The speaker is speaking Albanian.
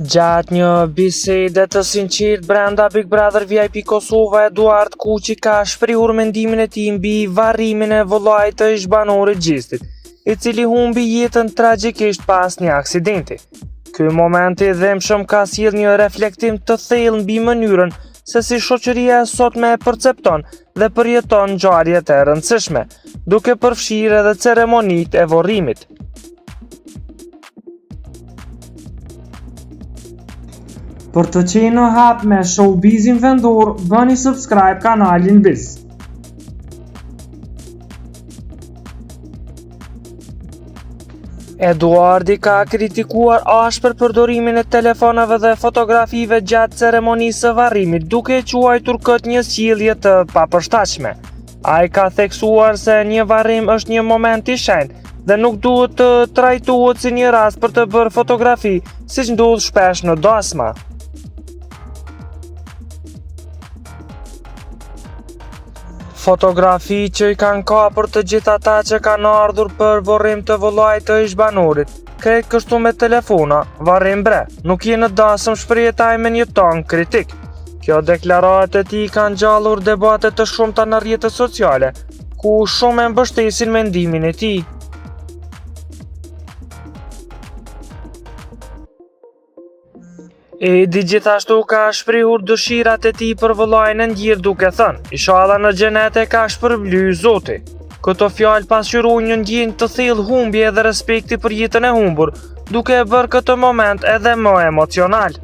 Gjatë një bisede të sinqert brenda Big Brother VIP Kosova, Eduard Kuqi ka shprehur mendimin e tij mbi varrimin e vëllait të ish-banorit Gjistit, i cili humbi jetën tragjikisht pas një aksidenti. Ky moment i dhëmshëm ka sjellë një reflektim të thellë mbi mënyrën se si shoqëria e sotme e percepton dhe përjeton ngjarjet e rëndësishme, duke përfshirë edhe ceremonitë e varrimit. Për të qenë në hap me showbizin vendor, bëni subscribe kanalin Biz. Eduardi ka kritikuar ashpër përdorimin e telefonave dhe fotografive gjatë ceremonisë së varrimit, duke quajtur këtë një sjellje të papërshtatshme. Ai ka theksuar se një varrim është një moment i shenjtë dhe nuk duhet të trajtohet si një rast për të bërë fotografi, siç ndodh shpesh në dasma. Fotografi që i kanë kapur të gjithë ata që kanë ardhur për varrim të vëllait të ish-banorit, krejt kështu me telefona, varrim bre, nuk je në dasëm, shprehet ai me një ton kritik. Kjo deklaratë e tij kanë ngjallur debate të shumta në rrjetet sociale, ku shumë e mbështesin mendimin e tij. Edi gjithashtu ka shprehur dëshirat e tij për vëllain e ndjer, duke thënë: "Inshallah në xhenet e ka shpërblyj Zoti." Këto fjalë pasqyrojnë një ndjenjë të thellë humbje dhe respekti për jetën e humbur, duke e bërë këtë moment edhe më emocional.